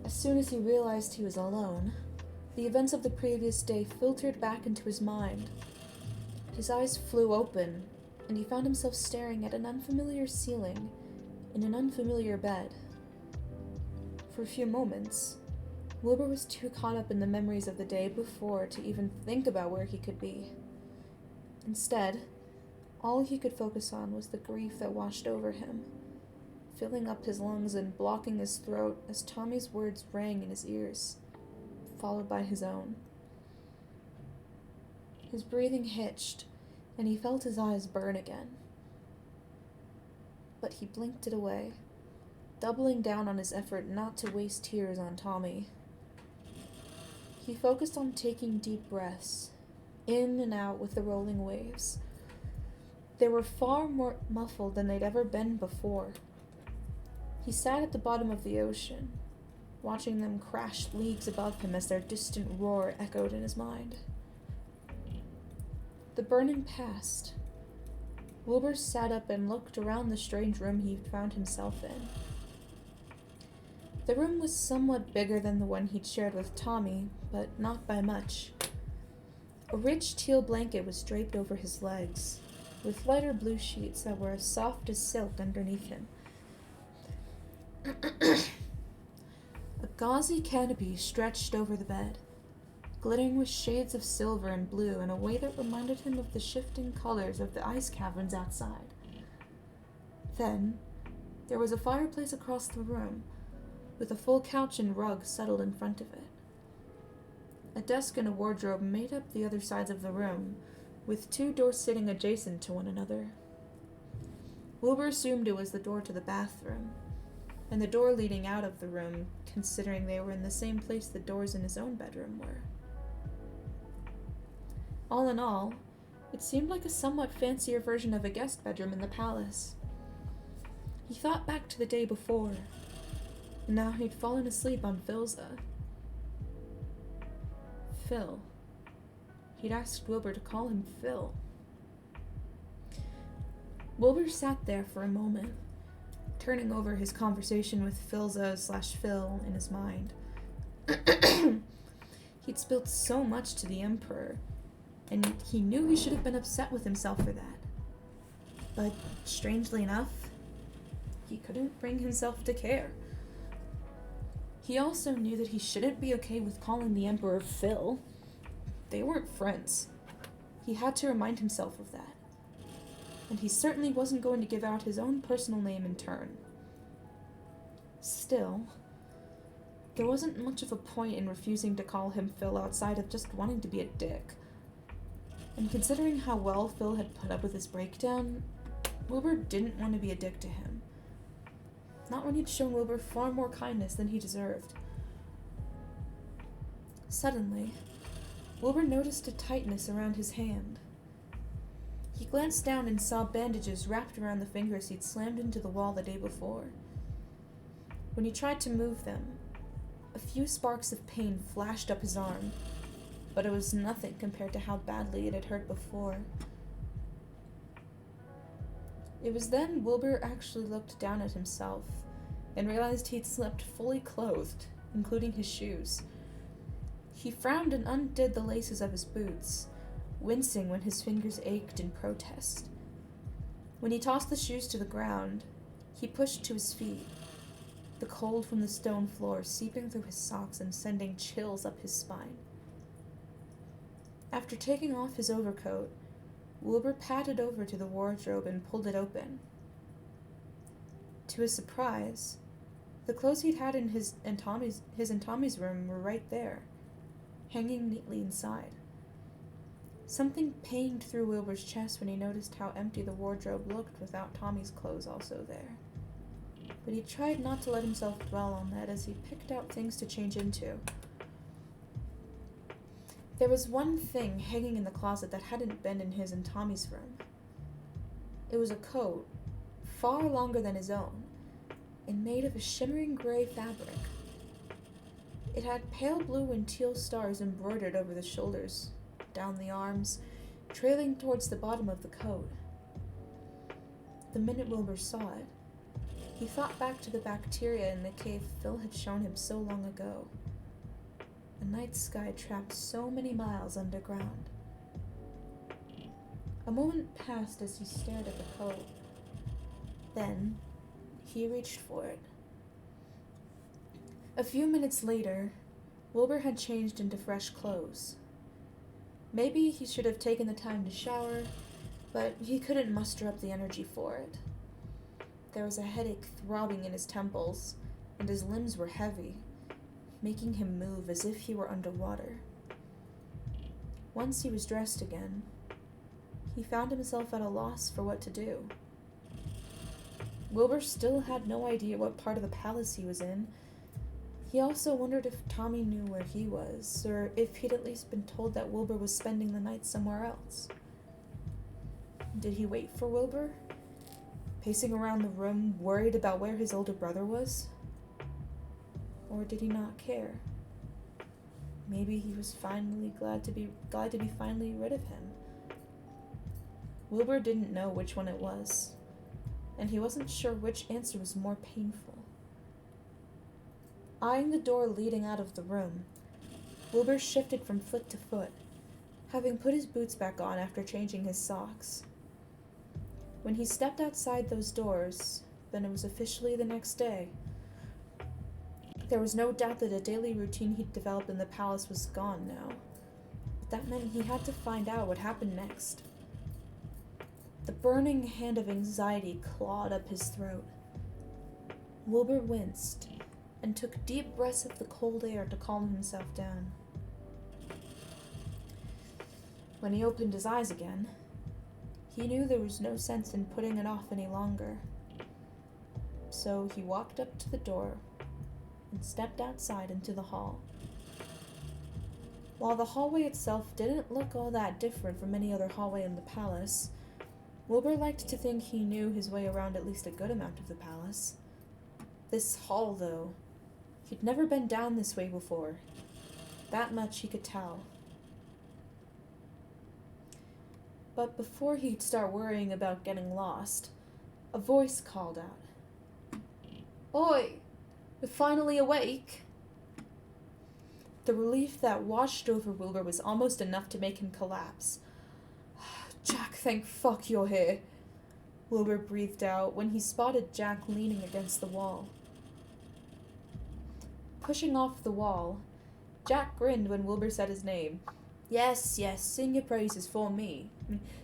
As soon as he realized he was alone, the events of the previous day filtered back into his mind. His eyes flew open, and he found himself staring at an unfamiliar ceiling in an unfamiliar bed. For a few moments, Wilbur was too caught up in the memories of the day before to even think about where he could be. Instead, all he could focus on was the grief that washed over him, filling up his lungs and blocking his throat as Tommy's words rang in his ears, followed by his own. His breathing hitched, and he felt his eyes burn again. But he blinked it away, doubling down on his effort not to waste tears on Tommy. He focused on taking deep breaths, in and out with the rolling waves. They were far more muffled than they'd ever been before. He sat at the bottom of the ocean, watching them crash leagues above him as their distant roar echoed in his mind. The burning passed. Wilbur sat up and looked around the strange room he found himself in. The room was somewhat bigger than the one he'd shared with Tommy, but not by much. A rich teal blanket was draped over his legs, with lighter blue sheets that were as soft as silk underneath him. A gauzy canopy stretched over the bed, glittering with shades of silver and blue in a way that reminded him of the shifting colors of the ice caverns outside. Then, there was a fireplace across the room, with a full couch and rug settled in front of it. A desk and a wardrobe made up the other sides of the room, with two doors sitting adjacent to one another. Wilbur assumed it was the door to the bathroom, and the door leading out of the room, considering they were in the same place the doors in his own bedroom were. All in all, it seemed like a somewhat fancier version of a guest bedroom in the palace. He thought back to the day before, and now he'd fallen asleep on Philza. Phil. He'd asked Wilbur to call him Phil. Wilbur sat there for a moment, turning over his conversation with Philza/Phil in his mind. He'd spilled so much to the Emperor, and he knew he should have been upset with himself for that. But, strangely enough, he couldn't bring himself to care. He also knew that he shouldn't be okay with calling the Emperor Phil. They weren't friends. He had to remind himself of that. And he certainly wasn't going to give out his own personal name in turn. Still, there wasn't much of a point in refusing to call him Phil outside of just wanting to be a dick. And considering how well Phil had put up with his breakdown, Wilbur didn't want to be a dick to him. Not when he'd shown Wilbur far more kindness than he deserved. Suddenly, Wilbur noticed a tightness around his hand. He glanced down and saw bandages wrapped around the fingers he'd slammed into the wall the day before. When he tried to move them, a few sparks of pain flashed up his arm, but it was nothing compared to how badly it had hurt before. It was then Wilbur actually looked down at himself and realized he'd slept fully clothed, including his shoes. He frowned and undid the laces of his boots, wincing when his fingers ached in protest. When he tossed the shoes to the ground, he pushed to his feet. the cold from the stone floor seeping through his socks and sending chills up his spine. After taking off his overcoat, Wilbur padded over to the wardrobe and pulled it open. To his surprise, the clothes he'd had in his and Tommy's room were right there, hanging neatly inside. Something pinged through Wilbur's chest when he noticed how empty the wardrobe looked without Tommy's clothes also there. But he tried not to let himself dwell on that as he picked out things to change into. There was one thing hanging in the closet that hadn't been in his and Tommy's room. It was a coat, far longer than his own, and made of a shimmering gray fabric. It had pale blue and teal stars embroidered over the shoulders, down the arms, trailing towards the bottom of the coat. The minute Wilbur saw it, he thought back to the bacteria in the cave Phil had shown him so long ago. A night sky trapped so many miles underground. A moment passed as he stared at the coat. Then, he reached for it. A few minutes later, Wilbur had changed into fresh clothes. Maybe he should have taken the time to shower, but he couldn't muster up the energy for it. There was a headache throbbing in his temples, and his limbs were heavy, making him move as if he were underwater. Once he was dressed again, he found himself at a loss for what to do. Wilbur still had no idea what part of the palace he was in. He also wondered if Tommy knew where he was, or if he'd at least been told that Wilbur was spending the night somewhere else. Did he wait for Wilbur, pacing around the room, worried about where his older brother was? Or did he not care? Maybe he was finally glad to be finally rid of him. Wilbur didn't know which one it was, and he wasn't sure which answer was more painful. Eyeing the door leading out of the room, Wilbur shifted from foot to foot, having put his boots back on after changing his socks. When he stepped outside those doors, then it was officially the next day. There was no doubt that a daily routine he'd developed in the palace was gone now, but that meant he had to find out what happened next. The burning hand of anxiety clawed up his throat. Wilbur winced and took deep breaths of the cold air to calm himself down. When he opened his eyes again, he knew there was no sense in putting it off any longer. So he walked up to the door and stepped outside into the hall. While the hallway itself didn't look all that different from any other hallway in the palace, Wilbur liked to think he knew his way around at least a good amount of the palace. This hall, though, he'd never been down this way before. That much he could tell. But before he'd start worrying about getting lost, a voice called out, "Oi! You're finally awake!" The relief that washed over Wilbur was almost enough to make him collapse. "Jack, thank fuck you're here," Wilbur breathed out when he spotted Jack leaning against the wall. Pushing off the wall, Jack grinned when Wilbur said his name. Yes, sing your praises for me.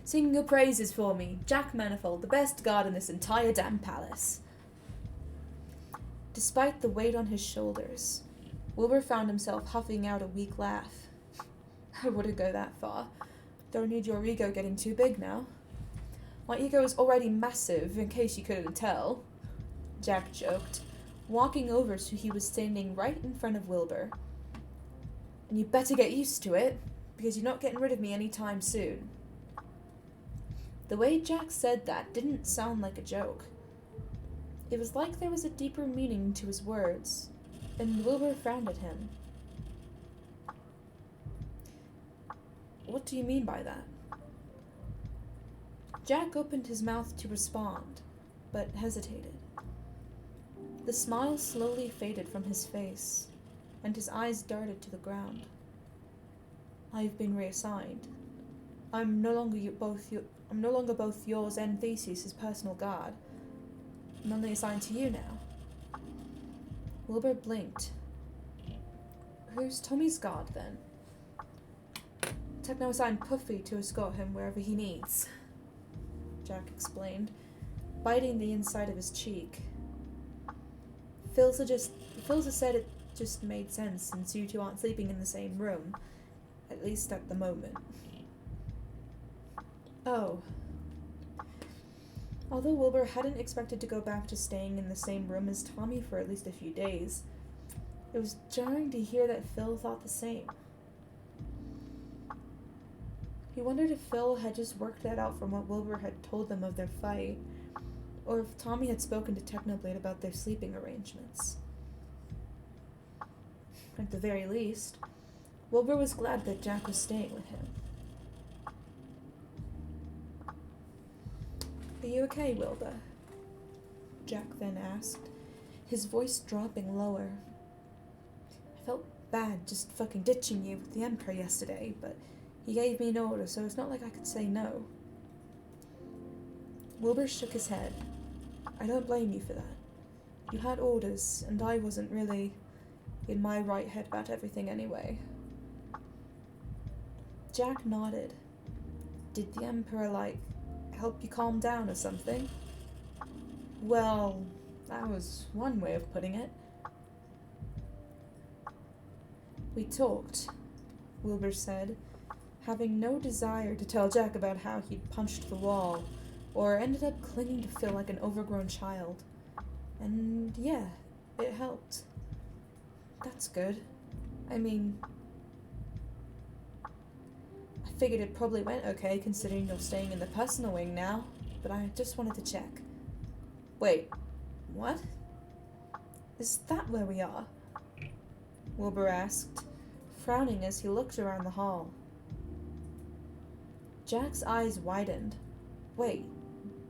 Sing your praises for me, Jack Manifold, the best guard in this entire damn palace." Despite the weight on his shoulders, Wilbur found himself huffing out a weak laugh. "I wouldn't go that far. Don't need your ego getting too big now. My ego is already massive, in case you couldn't tell," Jack joked, walking over so he was standing right in front of Wilbur. "And you better get used to it, because you're not getting rid of me anytime soon." The way Jack said that didn't sound like a joke. It was like there was a deeper meaning to his words, and Wilbur frowned at him. "What do you mean by that?" Jack opened his mouth to respond, but hesitated. The smile slowly faded from his face, and his eyes darted to the ground. "I've been reassigned. I'm no longer both yours and Theseus' personal guard. I'm only assigned to you now." Wilbur blinked. Who's Tommy's guard, then? Techno assigned Puffy to escort him wherever he needs, Jack explained, biting the inside of his cheek. Philza said it just made sense since you two aren't sleeping in the same room, at least at the moment. Oh. Although Wilbur hadn't expected to go back to staying in the same room as Tommy for at least a few days, it was jarring to hear that Phil thought the same. He wondered if Phil had just worked that out from what Wilbur had told them of their fight, or if Tommy had spoken to Technoblade about their sleeping arrangements. At the very least, Wilbur was glad that Jack was staying with him. Are you okay, Wilbur? Jack then asked, his voice dropping lower. I felt bad just fucking ditching you with the Emperor yesterday, but he gave me an order, so it's not like I could say no. Wilbur shook his head. I don't blame you for that. You had orders, and I wasn't really in my right head about everything anyway. Jack nodded. Did the Emperor, help you calm down or something? Well, that was one way of putting it. We talked, Wilbur said, having no desire to tell Jack about how he'd punched the wall, or ended up clinging to Phil like an overgrown child. And yeah, it helped. That's good. I mean, I figured it probably went okay considering you're staying in the personal wing now, but I just wanted to check. Wait, what? Is that where we are? Wilbur asked, frowning as he looked around the hall. Jack's eyes widened. Wait,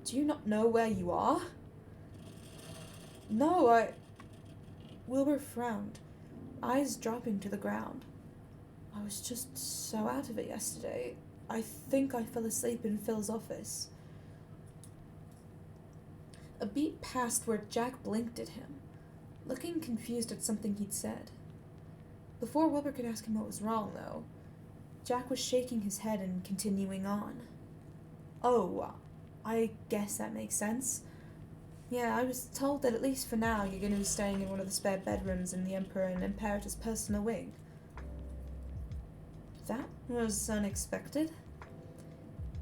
do you not know where you are? No, Wilbur frowned, eyes dropping to the ground. I was just so out of it yesterday. I think I fell asleep in Phil's office. A beat passed where Jack blinked at him, looking confused at something he'd said. Before Wilbur could ask him what was wrong, though, Jack was shaking his head and continuing on. Oh, I guess that makes sense. Yeah, I was told that at least for now you're going to be staying in one of the spare bedrooms in the Emperor and Imperator's personal wing. That was unexpected.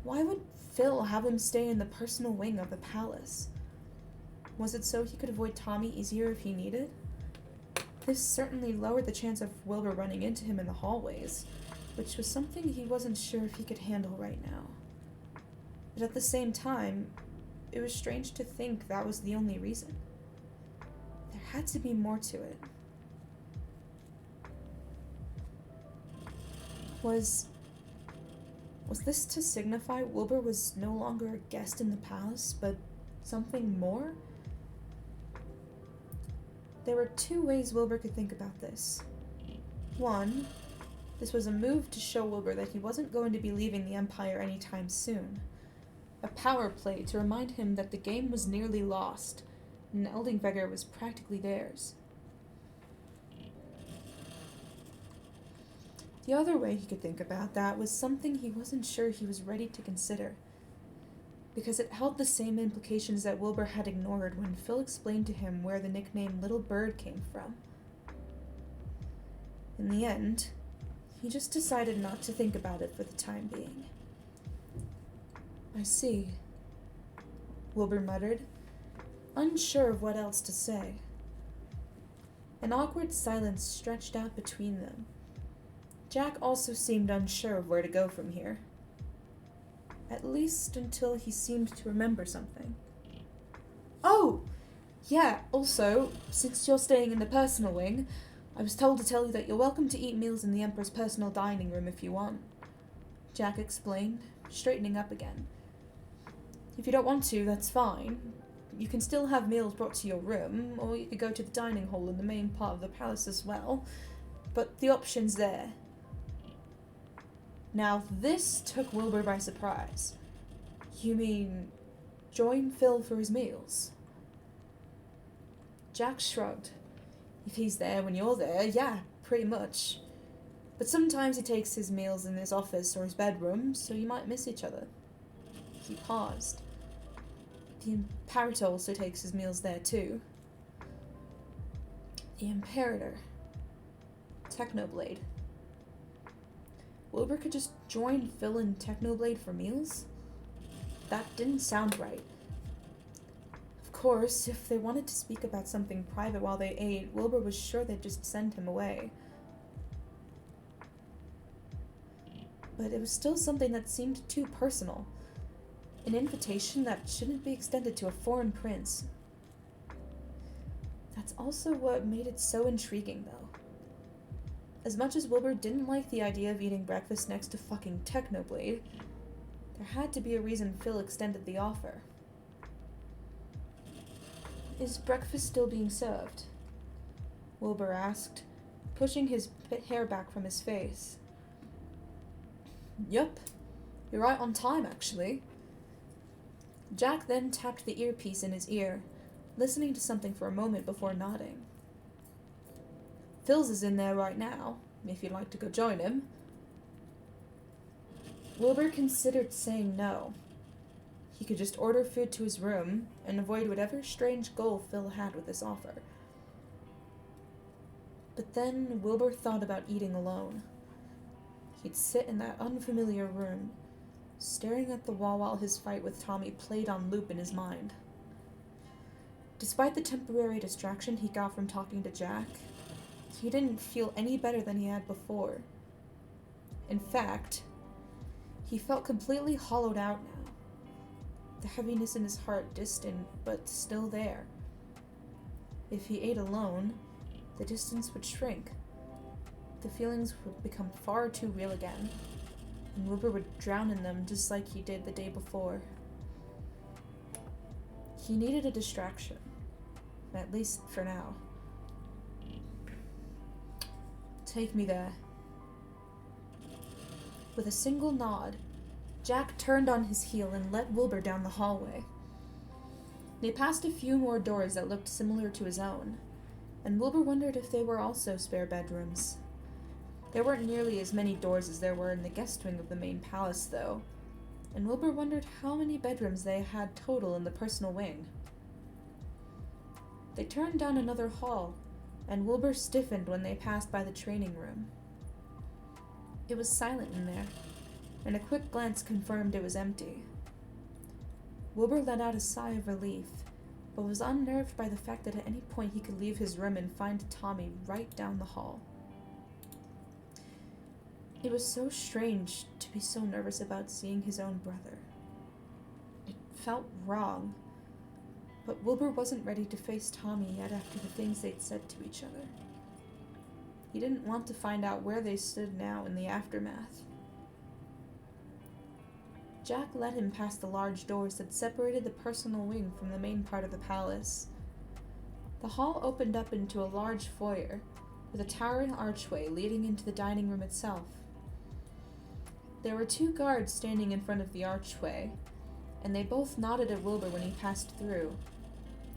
Why would Phil have him stay in the personal wing of the palace? Was it so he could avoid Tommy easier if he needed? This certainly lowered the chance of Wilbur running into him in the hallways, which was something he wasn't sure if he could handle right now. But at the same time, it was strange to think that was the only reason. There had to be more to it. Was this to signify Wilbur was no longer a guest in the palace, but something more? There were two ways Wilbur could think about this. One, this was a move to show Wilbur that he wasn't going to be leaving the Empire anytime soon. A power play to remind him that the game was nearly lost, and Eldingvegger was practically theirs. The other way he could think about that was something he wasn't sure he was ready to consider, because it held the same implications that Wilbur had ignored when Phil explained to him where the nickname Little Bird came from. In the end, he just decided not to think about it for the time being. I see, Wilbur muttered, unsure of what else to say. An awkward silence stretched out between them. Jack also seemed unsure of where to go from here. At least until he seemed to remember something. Oh! Yeah, also, since you're staying in the personal wing, I was told to tell you that you're welcome to eat meals in the Emperor's personal dining room if you want, Jack explained, straightening up again. If you don't want to, that's fine. You can still have meals brought to your room, or you could go to the dining hall in the main part of the palace as well, but the option's there. Now, this took Wilbur by surprise. You mean, join Phil for his meals? Jack shrugged. If he's there when you're there, yeah, pretty much. But sometimes he takes his meals in his office or his bedroom, so you might miss each other. He paused. The Imperator also takes his meals there too. The Imperator. Technoblade. Wilbur could just join Phil and Technoblade for meals? That didn't sound right. Of course, if they wanted to speak about something private while they ate, Wilbur was sure they'd just send him away. But it was still something that seemed too personal. An invitation that shouldn't be extended to a foreign prince. That's also what made it so intriguing, though. As much as Wilbur didn't like the idea of eating breakfast next to fucking Technoblade, there had to be a reason Phil extended the offer. Is breakfast still being served? Wilbur asked, pushing his hair back from his face. Yup. You're right on time, actually. Jack then tapped the earpiece in his ear, listening to something for a moment before nodding. Phil's is in there right now, if you'd like to go join him. Wilbur considered saying no. He could just order food to his room and avoid whatever strange goal Phil had with this offer. But then Wilbur thought about eating alone. He'd sit in that unfamiliar room, staring at the wall while his fight with Tommy played on loop in his mind. Despite the temporary distraction he got from talking to Jack, he didn't feel any better than he had before. In fact, he felt completely hollowed out now. The heaviness in his heart distant, but still there. If he ate alone, the distance would shrink. The feelings would become far too real again, and Wilbur would drown in them just like he did the day before. He needed a distraction, at least for now. Take me there. With a single nod, Jack turned on his heel and led Wilbur down the hallway. They passed a few more doors that looked similar to his own, and Wilbur wondered if they were also spare bedrooms. There weren't nearly as many doors as there were in the guest wing of the main palace, though, and Wilbur wondered how many bedrooms they had total in the personal wing. They turned down another hall, and Wilbur stiffened when they passed by the training room. It was silent in there, and a quick glance confirmed it was empty. Wilbur let out a sigh of relief, but was unnerved by the fact that at any point he could leave his room and find Tommy right down the hall. It was so strange to be so nervous about seeing his own brother. It felt wrong, but Wilbur wasn't ready to face Tommy yet after the things they'd said to each other. He didn't want to find out where they stood now in the aftermath. Jack led him past the large doors that separated the personal wing from the main part of the palace. The hall opened up into a large foyer, with a towering archway leading into the dining room itself. There were 2 guards standing in front of the archway, and they both nodded at Wilbur when he passed through,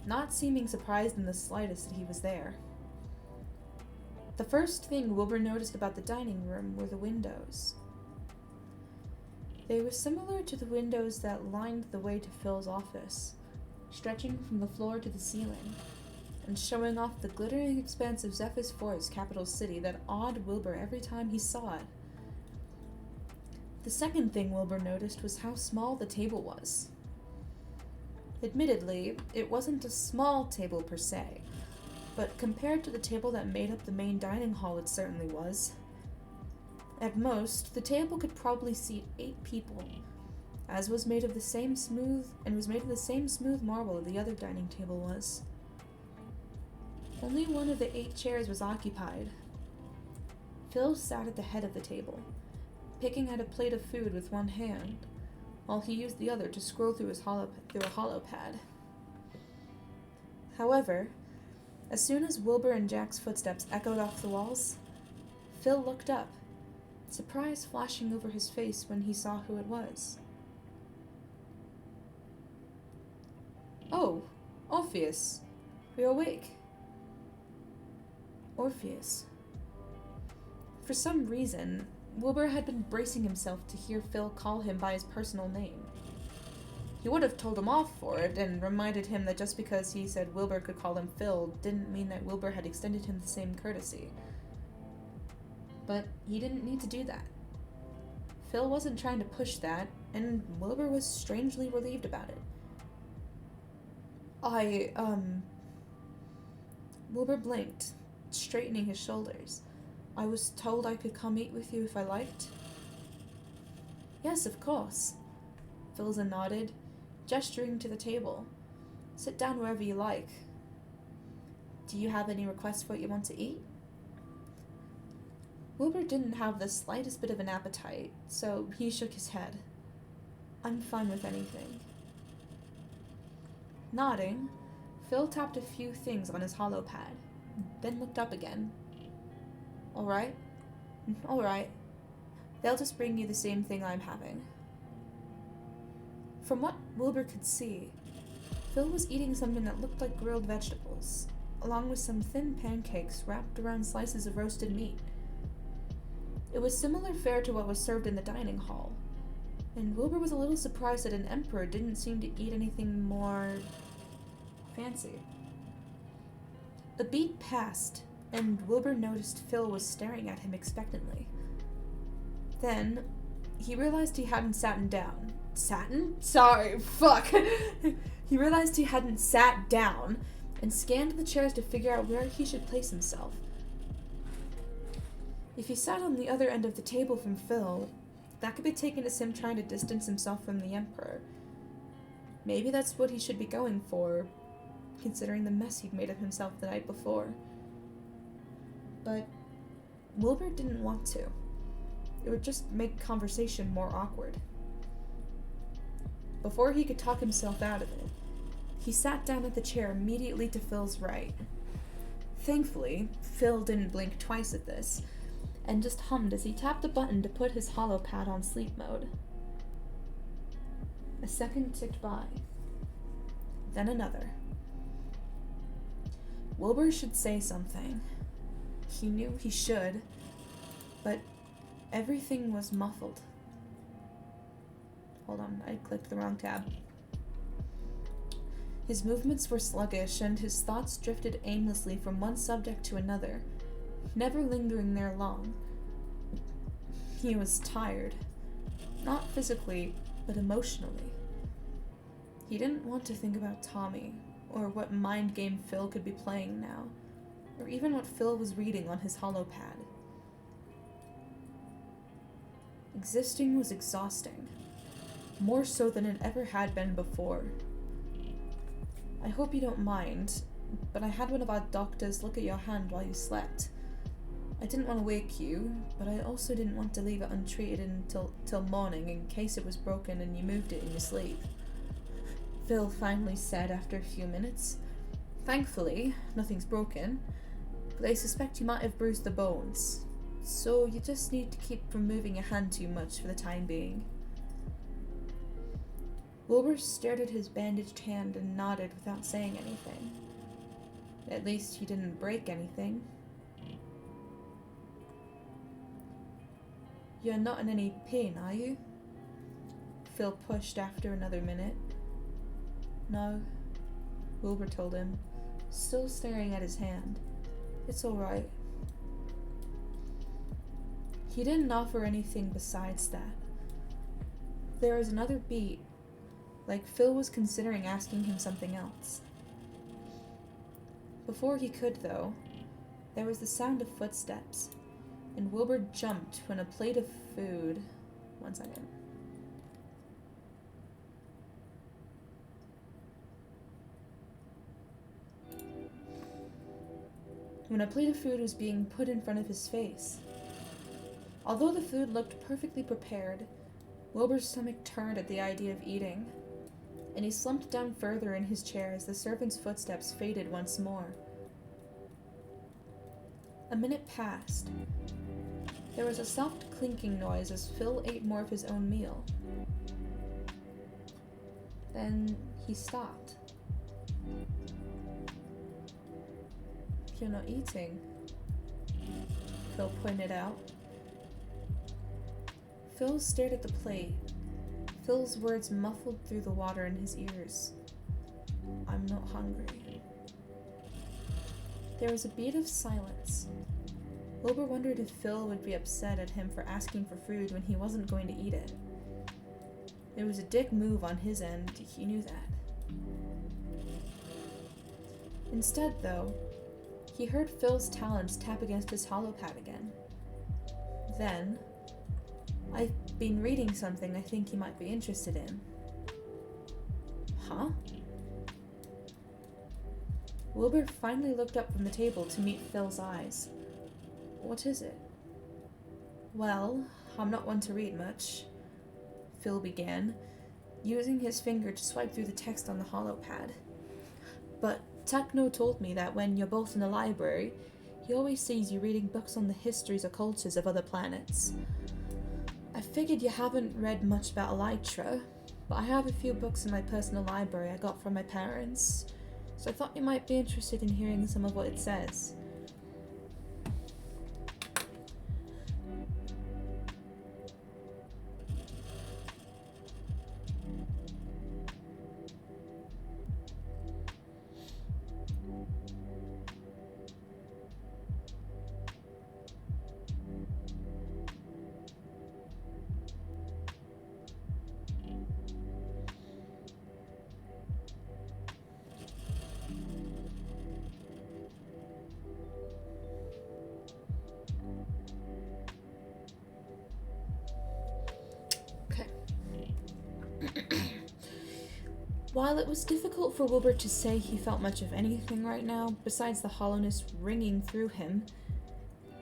not seeming surprised in the slightest that he was there. The first thing Wilbur noticed about the dining room were the windows. They were similar to the windows that lined the way to Phil's office, stretching from the floor to the ceiling, and showing off the glittering expanse of Zephyr's Forest, capital city, that awed Wilbur every time he saw it. The second thing Wilbur noticed was how small the table was. Admittedly, it wasn't a small table per se, but compared to the table that made up the main dining hall, it certainly was. At most, the table could probably seat 8 people, as was made of the same smooth marble the other dining table was. Only one of the 8 chairs was occupied. Phil sat at the head of the table, picking at a plate of food with one hand, while he used the other to scroll through a hollow pad. However, as soon as Wilbur and Jack's footsteps echoed off the walls, Phil looked up, surprise flashing over his face when he saw who it was. "Oh, Orpheus, you're awake." Orpheus. For some reason, Wilbur had been bracing himself to hear Phil call him by his personal name. He would have told him off for it and reminded him that just because he said Wilbur could call him Phil didn't mean that Wilbur had extended him the same courtesy. But he didn't need to do that. Phil wasn't trying to push that, and Wilbur was strangely relieved about it. Wilbur blinked, straightening his shoulders. I was told I could come eat with you if I liked. Yes, of course. Philza nodded, gesturing to the table. Sit down wherever you like. Do you have any requests for what you want to eat? Wilbur didn't have the slightest bit of an appetite, so he shook his head. I'm fine with anything. Nodding, Phil tapped a few things on his holopad, then looked up again. All right. They'll just bring you the same thing I'm having. From what Wilbur could see, Phil was eating something that looked like grilled vegetables, along with some thin pancakes wrapped around slices of roasted meat. It was similar fare to what was served in the dining hall, and Wilbur was a little surprised that an emperor didn't seem to eat anything more fancy. A beat passed, and Wilbur noticed Phil was staring at him expectantly. Then, he realized he hadn't sat down. He realized he hadn't sat down, and scanned the chairs to figure out where he should place himself. If he sat on the other end of the table from Phil, that could be taken as him trying to distance himself from the Emperor. Maybe that's what he should be going for, considering the mess he'd made of himself the night before. But Wilbur didn't want to. It would just make conversation more awkward. Before he could talk himself out of it, he sat down at the chair immediately to Phil's right. Thankfully, Phil didn't blink twice at this, and just hummed as he tapped a button to put his holopad on sleep mode. A second ticked by. Then another. Wilbur should say something. He knew he should, but everything was muffled. Hold on, I clicked the wrong tab. His movements were sluggish, and his thoughts drifted aimlessly from one subject to another, never lingering there long. He was tired. Not physically, but emotionally. He didn't want to think about Tommy, or what mind game Phil could be playing now, or even what Phil was reading on his holopad. Existing was exhausting, more so than it ever had been before. I hope you don't mind, but I had one of our doctors look at your hand while you slept. I didn't want to wake you, but I also didn't want to leave it untreated until morning in case it was broken and you moved it in your sleep. Phil finally said after a few minutes. Thankfully, nothing's broken, but I suspect you might have bruised the bones, so you just need to keep from moving your hand too much for the time being. Wilbur stared at his bandaged hand and nodded without saying anything. At least he didn't break anything. You're not in any pain, are you? Phil pushed after another minute. No, Wilbur told him, still staring at his hand. It's all right. He didn't offer anything besides that. There was another beat, like Phil was considering asking him something else. Before he could, though, there was the sound of footsteps, and Wilbur jumped when a plate of food... One second. When a plate of food was being put in front of his face. Although the food looked perfectly prepared, Wilbur's stomach turned at the idea of eating, and he slumped down further in his chair as the servant's footsteps faded once more. A minute passed. There was a soft clinking noise as Phil ate more of his own meal. Then he stopped. You're not eating, Phil pointed out. Phil stared at the plate, Phil's words muffled through the water in his ears. I'm not hungry. There was a beat of silence. Wilbur wondered if Phil would be upset at him for asking for food when he wasn't going to eat it. It was a dick move on his end, he knew that. Instead, though, he heard Phil's talons tap against his holopad again. Then, I've been reading something I think you might be interested in. Huh? Wilbur finally looked up from the table to meet Phil's eyes. What is it? Well, I'm not one to read much, Phil began, using his finger to swipe through the text on the holopad. But Techno told me that when you're both in the library, he always sees you reading books on the histories or cultures of other planets. I figured you haven't read much about Elytra, but I have a few books in my personal library I got from my parents, so I thought you might be interested in hearing some of what it says. While it was difficult for Wilbur to say he felt much of anything right now, besides the hollowness ringing through him,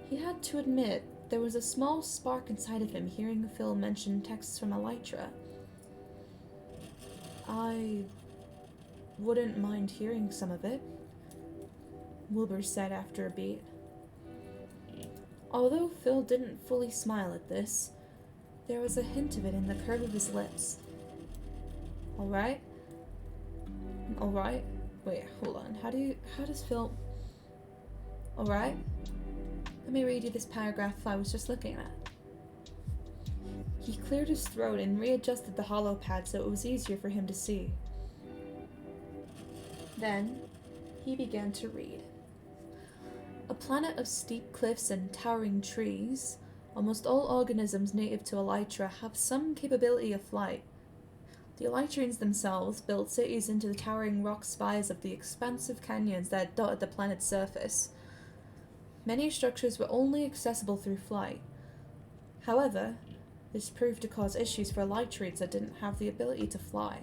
he had to admit there was a small spark inside of him hearing Phil mention texts from Elytra. I wouldn't mind hearing some of it, Wilbur said after a beat. Although Phil didn't fully smile at this, there was a hint of it in the curve of his lips. Alright? Alright? Wait, hold on. How does Phil... Alright? Let me read you this paragraph I was just looking at. He cleared his throat and readjusted the holopad so it was easier for him to see. Then, he began to read. A planet of steep cliffs and towering trees, almost all organisms native to Elytra have some capability of flight. The Elytrians themselves built cities into the towering rock spires of the expansive canyons that dotted the planet's surface. Many structures were only accessible through flight. However, this proved to cause issues for Elytrians that didn't have the ability to fly,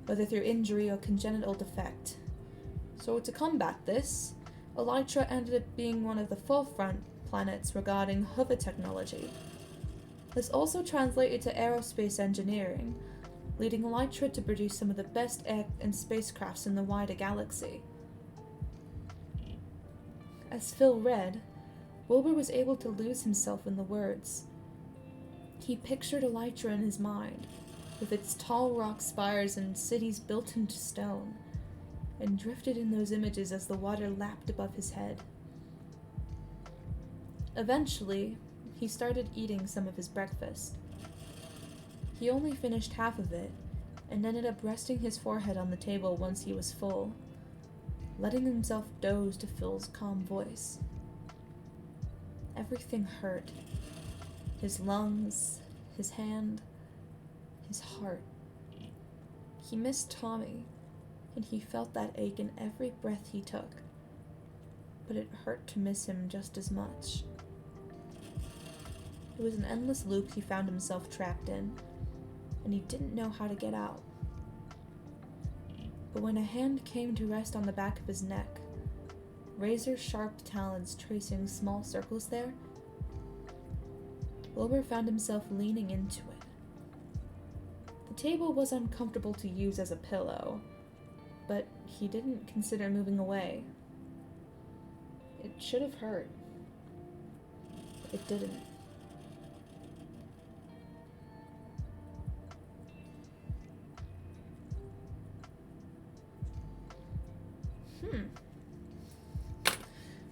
whether through injury or congenital defect. So to combat this, Elytra ended up being one of the forefront planets regarding hover technology. This also translated to aerospace engineering, leading Elytra to produce some of the best air and spacecrafts in the wider galaxy. As Phil read, Wilbur was able to lose himself in the words. He pictured Elytra in his mind, with its tall rock spires and cities built into stone, and drifted in those images as the water lapped above his head. Eventually, he started eating some of his breakfast. He only finished half of it, and ended up resting his forehead on the table once he was full, letting himself doze to Phil's calm voice. Everything hurt. His lungs, his hand, his heart. He missed Tommy, and he felt that ache in every breath he took, but it hurt to miss him just as much. It was an endless loop he found himself trapped in, and he didn't know how to get out. But when a hand came to rest on the back of his neck, razor-sharp talons tracing small circles there, Wilbur found himself leaning into it. The table was uncomfortable to use as a pillow, but he didn't consider moving away. It should have hurt. It didn't.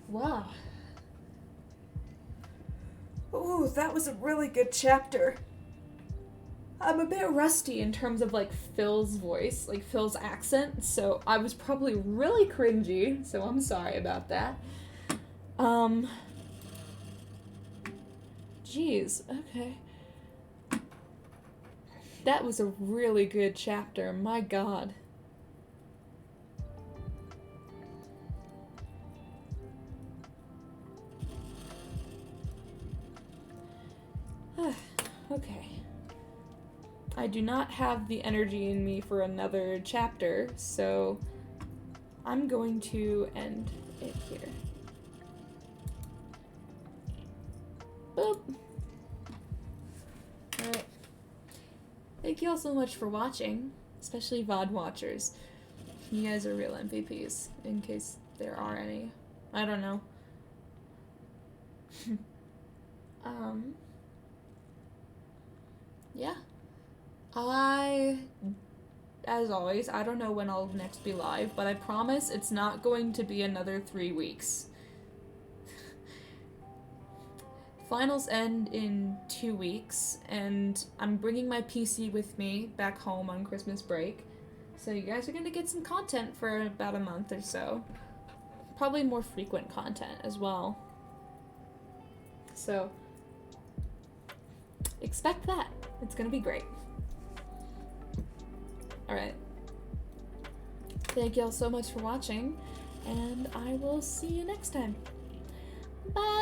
Wow. Ooh, that was a really good chapter. I'm a bit rusty in terms of, like, Phil's voice, like, Phil's accent, so I was probably really cringy, so I'm sorry about that. Jeez, okay. That was a really good chapter, my god. Okay. I do not have the energy in me for another chapter, so I'm going to end it here. Boop. Alright. Thank you all so much for watching, especially VOD watchers. You guys are real MVPs, in case there are any. I don't know. Yeah. As always, I don't know when I'll next be live, but I promise it's not going to be another 3 weeks. Finals end in 2 weeks, and I'm bringing my PC with me back home on Christmas break. So you guys are going to get some content for about a month or so. Probably more frequent content as well. So expect that. It's going to be great. Alright. Thank y'all so much for watching, and I will see you next time. Bye!